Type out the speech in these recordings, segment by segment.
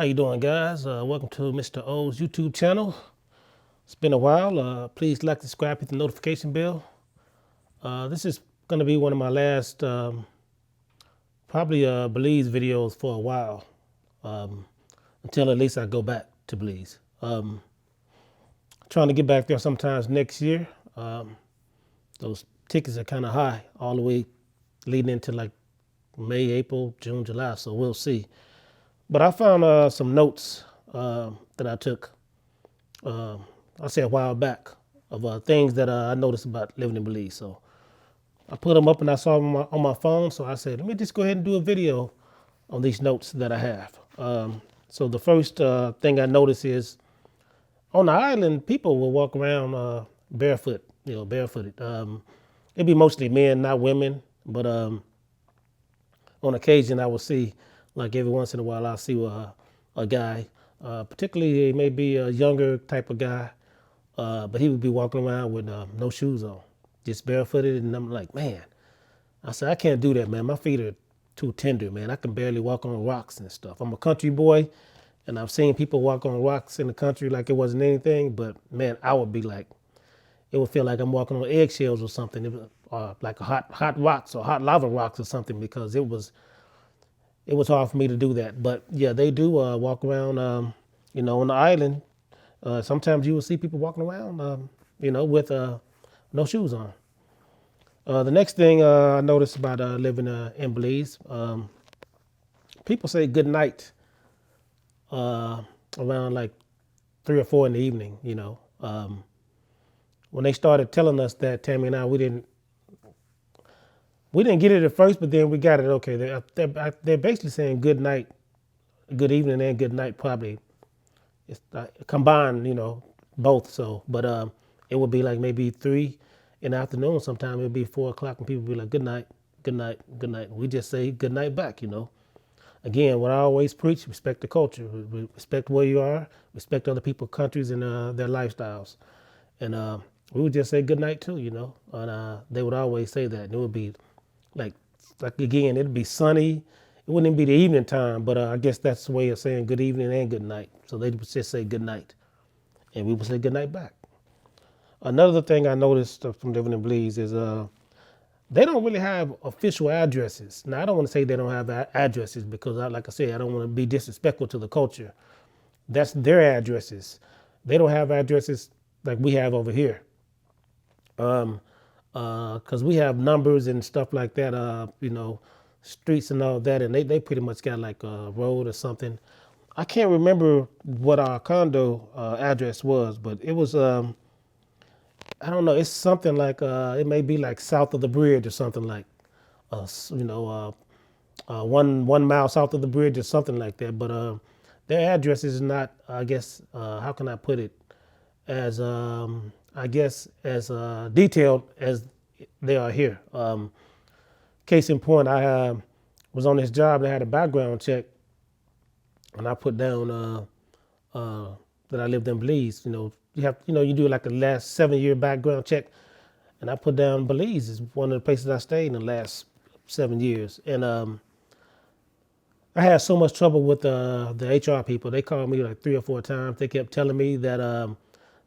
How you doing, guys? Welcome to Mr. O's YouTube channel. It's been a while. Please like, subscribe, hit the notification bell. This is going to be one of my last probably Belize videos for a while, until at least I go back to Belize. Trying to get back there sometimes next year. Those tickets are kind of high all the way leading into like May, April, June, July, so we'll see. But I found some notes that I took, I say a while back, of things that I noticed about living in Belize. So I put them up and I saw them on my phone. So I said, let me just go ahead and do a video on these notes that I have. So the first thing I noticed is on the island, people will walk around barefoot, barefooted. It'd be mostly men, not women. But on occasion, I will see, like every once in a while, I'll see a guy, particularly he may be a younger type of guy, but he would be walking around with no shoes on, just barefooted. And I'm like, man, I said, I can't do that, man. My feet are too tender, man. I can barely walk on rocks and stuff. I'm a country boy, and I've seen people walk on rocks in the country like it wasn't anything, but man, I would be like, it would feel like I'm walking on eggshells or something. It was like a hot rocks or hot lava rocks or something, because it was hard for me to do that. But yeah, they do walk around, on the island. Sometimes you will see people walking around, with no shoes on. The next thing I noticed about living in Belize, people say good night around like 3 or 4 in the evening. When they started telling us that, Tammy and I, we didn't get it at first, but then we got it. Okay, they're basically saying good night, good evening, and good night. Probably it's combined, both. So, but it would be like maybe 3 in the afternoon. Sometime it'd be 4 o'clock, and people would be like, good night, good night, good night. We just say good night back. Again, what I always preach: respect the culture, respect where you are, respect other people's countries and their lifestyles, and we would just say good night too. And they would always say that, and it would be like again, it'd be sunny. It wouldn't even be the evening time, but I guess that's the way of saying good evening and good night. So they would just say good night, and we would say good night back. Another thing I noticed from living in Belize is they don't really have official addresses. Now, I don't want to say they don't have addresses, because, like I said, I don't want to be disrespectful to the culture. That's their addresses. They don't have addresses like we have over here. Because we have numbers and stuff like that, streets and all that, and they pretty much got like a road or something. I can't remember what our condo address was, but it was, I don't know, it's something like, it may be like south of the bridge or something like, 1 mile south of the bridge or something like that. But their address is not, I guess, how can I put it, as as detailed as they are here. Case in point, I was on this job and I had a background check, and I put down that I lived in Belize. You do like a last 7-year background check, and I put down Belize is one of the places I stayed in the last 7 years. And I had so much trouble with the HR people. They called me like 3 or 4 times. They kept telling me that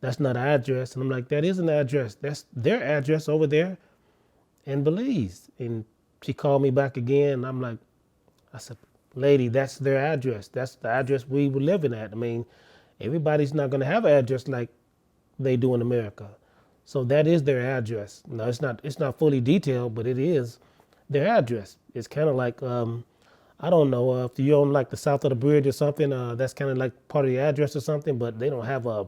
that's not an address. And I'm like, that is an address. That's their address over there in Belize. And she called me back again. And I'm like, I said, lady, that's their address. That's the address we were living at. I mean, everybody's not going to have an address like they do in America. So that is their address. No, it's not fully detailed, but it is their address. It's kind of like, I don't know, if you're on like the south of the bridge or something, that's kind of like part of the address or something, but they don't have a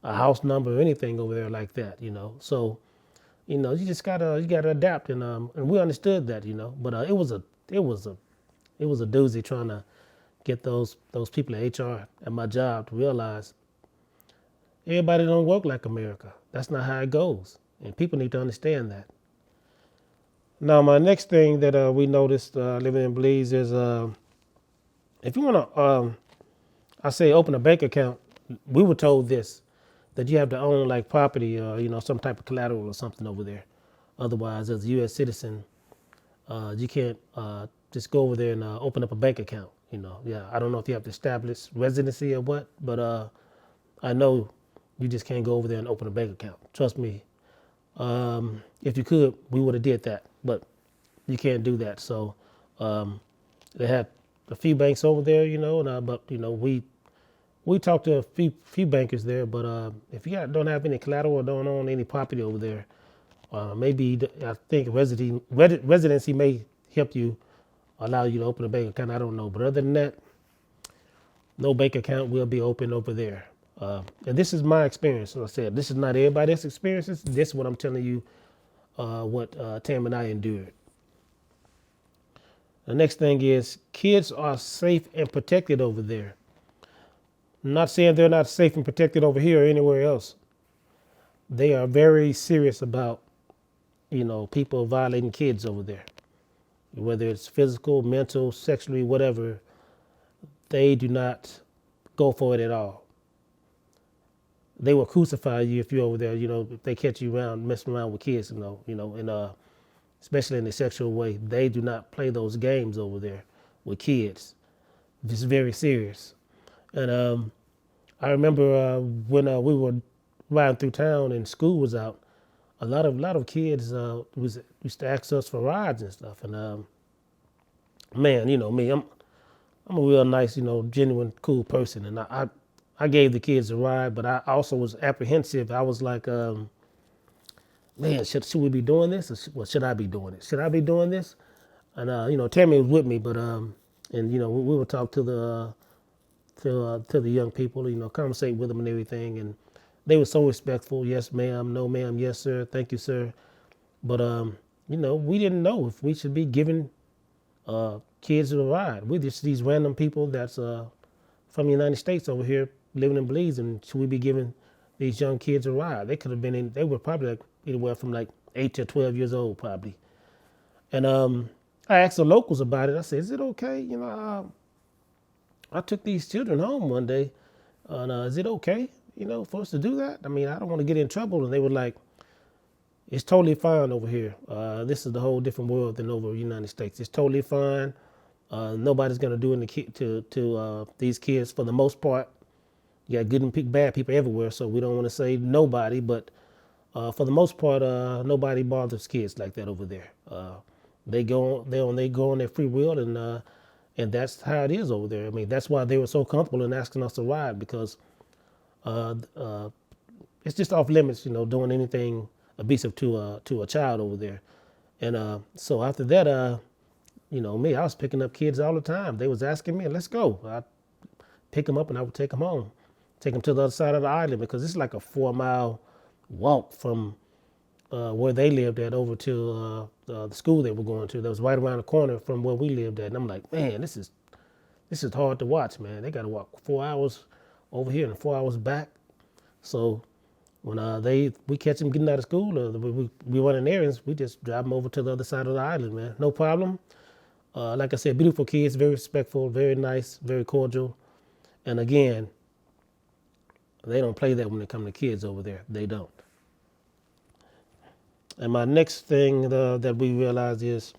house number or anything over there like that, So, you just gotta adapt, and we understood that, But it was a doozy trying to get those people at HR at my job to realize everybody don't work like America. That's not how it goes, and people need to understand that. Now, my next thing that we noticed living in Belize is if you want to, I say open a bank account, we were told this, that you have to own like property or, some type of collateral or something over there. Otherwise, as a U.S. citizen, you can't just go over there and open up a bank account. Yeah, I don't know if you have to establish residency or what, but I know you just can't go over there and open a bank account. Trust me. If you could, we would have did that, but you can't do that. So they have a few banks over there, but we talked to a few bankers there, but if you don't have any collateral or don't own any property over there, maybe I think residency may help you, allow you to open a bank account. I don't know, but other than that, no bank account will be open over there. And this is my experience. As I said, this is not everybody's experiences. This is what I'm telling you, what Tam and I endured. The next thing is kids are safe and protected over there. I'm not saying they're not safe and protected over here or anywhere else. They are very serious about, people violating kids over there. Whether it's physical, mental, sexually, whatever, they do not go for it at all. They will crucify you if you're over there, if they catch you around, messing around with kids, and especially in a sexual way. They do not play those games over there with kids. It's very serious. And I remember when we were riding through town and school was out, a lot of kids used to ask us for rides and stuff. And man, me, I'm a real nice, genuine, cool person, and I gave the kids a ride, but I also was apprehensive. I was like, man, should we be doing this, or should I be doing it? Should I be doing this? And Tammy was with me, but and we would talk to the young people, conversate with them and everything, and they were so respectful. Yes, ma'am. No, ma'am. Yes, sir. Thank you, sir. But we didn't know if we should be giving kids a ride. We're just these random people that's from the United States over here living in Belize, and should we be giving these young kids a ride? They were probably like anywhere from like 8 to 12 years old, probably. And I asked the locals about it. I said, is it okay? I took these children home one day, and is it okay, for us to do that? I mean, I don't want to get in trouble. And they were like, it's totally fine over here. This is a whole different world than over the United States. It's totally fine. Nobody's going to do anything to these kids for the most part. You got good and bad people everywhere, so we don't want to say nobody, but for the most part, nobody bothers kids like that over there. They go on their free will, and that's how it is over there. I mean, that's why they were so comfortable in asking us to ride, because it's just off limits, doing anything abusive to a child over there. And so after that, me, I was picking up kids all the time. They was asking me, let's go. I'd pick them up and I would take them home, take them to the other side of the island, because it's like a 4-mile walk from where they lived at over to the school they were going to. That was right around the corner from where we lived at. And I'm like, man, this is hard to watch, man. They got to walk 4 hours over here and 4 hours back. So when we catch them getting out of school, or we running errands, we just drive them over to the other side of the island, man. No problem. Like I said, beautiful kids, very respectful, very nice, very cordial. And again, they don't play that when it comes to kids over there. They don't. And my next thing that we realized is,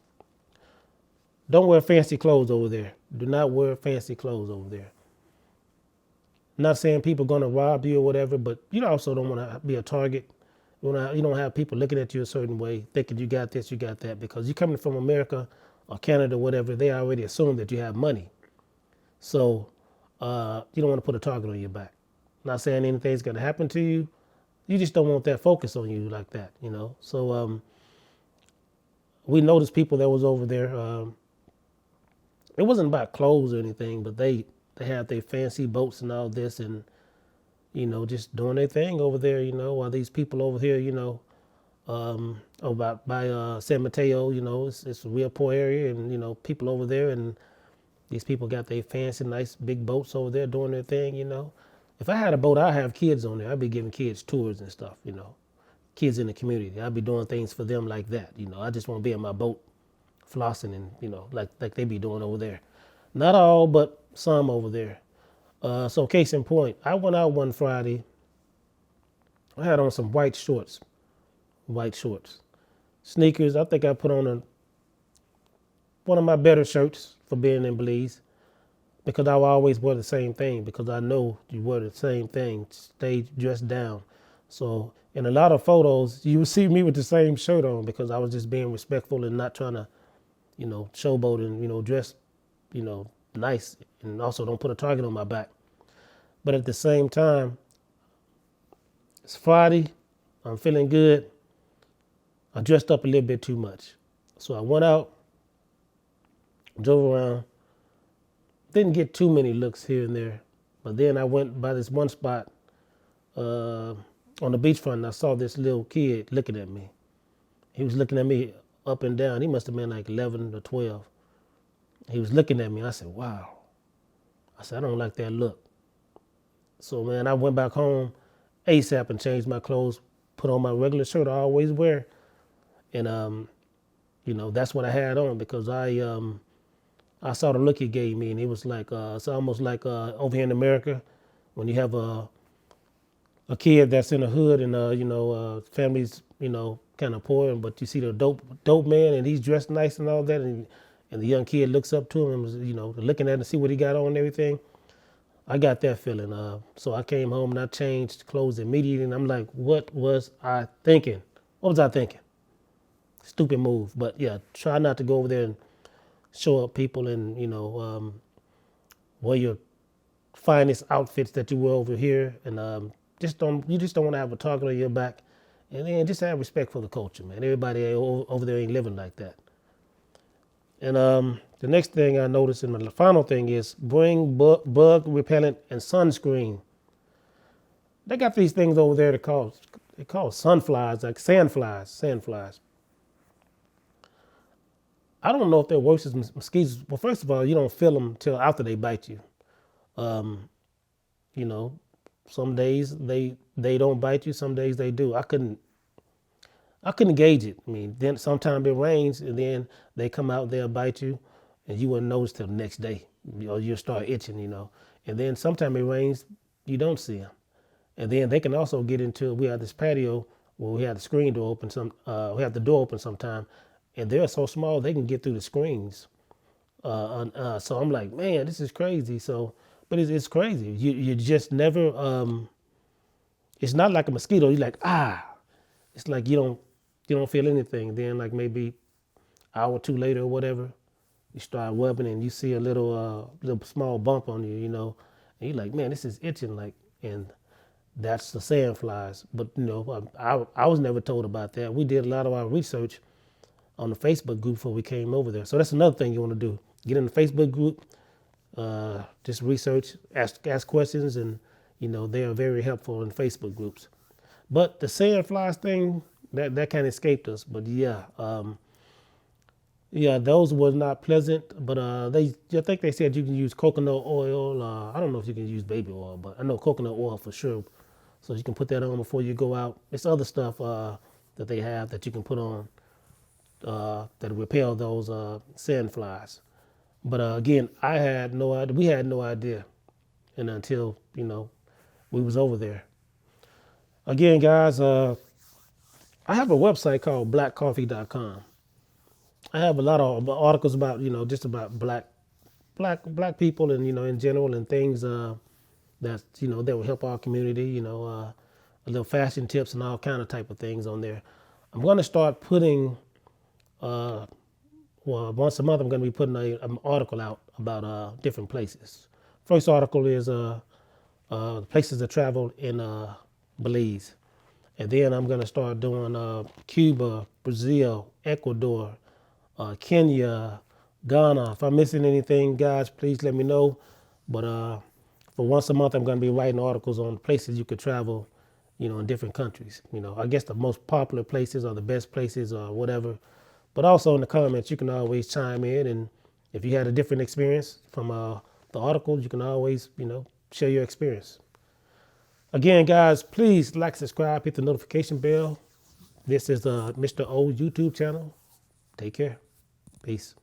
don't wear fancy clothes over there. Do not wear fancy clothes over there. Not saying people are going to rob you or whatever, but you also don't want to be a target. You don't have people looking at you a certain way, thinking you got this, you got that, because you're coming from America or Canada, whatever. They already assume that you have money. So you don't want to put a target on your back. Not saying anything's going to happen to you. You just don't want that focus on you like that, So we noticed people that was over there. It wasn't about clothes or anything, but they had their fancy boats and all this, and just doing their thing over there. While these people over here, about by San Mateo, it's a real poor area, and people over there, and these people got their fancy, nice big boats over there doing their thing. If I had a boat, I'd have kids on there. I'd be giving kids tours and stuff, kids in the community. I'd be doing things for them like that. I just want to be in my boat flossing and, like they be doing over there. Not all, but some over there. So case in point, I went out one Friday. I had on some white shorts. Sneakers. I think I put on one of my better shirts for being in Belize. because I will always wear the same thing because I know you wear the same thing, stay dressed down. So in a lot of photos, you will see me with the same shirt on because I was just being respectful and not trying to, showboat and, dress, nice, and also don't put a target on my back. But at the same time, it's Friday, I'm feeling good. I dressed up a little bit too much. So I went out, drove around, didn't get too many looks here and there. But then I went by this one spot on the beachfront and I saw this little kid looking at me. He was looking at me up and down. He must have been like 11 or 12. He was looking at me. I said, wow. I said, I don't like that look. So, man, I went back home ASAP and changed my clothes, put on my regular shirt I always wear. And, that's what I had on because I saw the look he gave me, and it was like, it's almost like over here in America when you have a kid that's in the hood and, families, kind of poor, but you see the dope man and he's dressed nice and all that, and the young kid looks up to him and, looking at him to see what he got on and everything. I got that feeling. So I came home and I changed clothes immediately, and I'm like, what was I thinking? What was I thinking? Stupid move. But yeah, try not to go over there and show up people and, wear your finest outfits that you wear over here, and you just don't want to have a target on your back, and then just have respect for the culture, man. Everybody over there ain't living like that. And the next thing I noticed, and the final thing is bring bug repellent and sunscreen. They got these things over there they call sunflies, like sandflies. I don't know if they're worse as mosquitoes. Well, first of all, you don't feel them till after they bite you. Some days they don't bite you, some days they do. I couldn't gauge it. I mean, then sometimes it rains and then they come out, they'll bite you, and you wouldn't notice till the next day. Or you'll start itching, And then sometimes it rains, you don't see them. And then they can also get into, we have this patio where we have the screen door open, we have the door open sometime, and they're so small they can get through the screens. So I'm like, man, this is crazy. So, but it's crazy. You just never. It's not like a mosquito. You're like, It's like you don't feel anything. Then like maybe an hour or two later or whatever, you start rubbing and you see a little small bump on you, and you're like, man, this is itching, like, and that's the sandflies. But I was never told about that. We did a lot of our research on the Facebook group before we came over there. So that's another thing you want to do. Get in the Facebook group, just research, ask questions, and they are very helpful in Facebook groups. But the sandflies thing, that kind of escaped us. But yeah, those were not pleasant. But I think they said you can use coconut oil. I don't know if you can use baby oil, but I know coconut oil for sure. So you can put that on before you go out. It's other stuff that they have that you can put on that repel those sandflies. But again, I had no idea. We had no idea, and until we was over there. Again, guys, I have a website called blackcoffee.com. I have a lot of articles about just about black people and in general, and things that that will help our community. A little fashion tips and all kind of type of things on there. I'm going to start putting. Once a month, I'm going to be putting an article out about different places. First article is places to travel in Belize. And then I'm going to start doing Cuba, Brazil, Ecuador, Kenya, Ghana. If I'm missing anything, guys, please let me know. But for once a month, I'm going to be writing articles on places you could travel, in different countries. I guess the most popular places or the best places or whatever. But also in the comments, you can always chime in. And if you had a different experience from the articles, you can always, share your experience. Again, guys, please like, subscribe, hit the notification bell. This is Mr. O YouTube channel. Take care. Peace.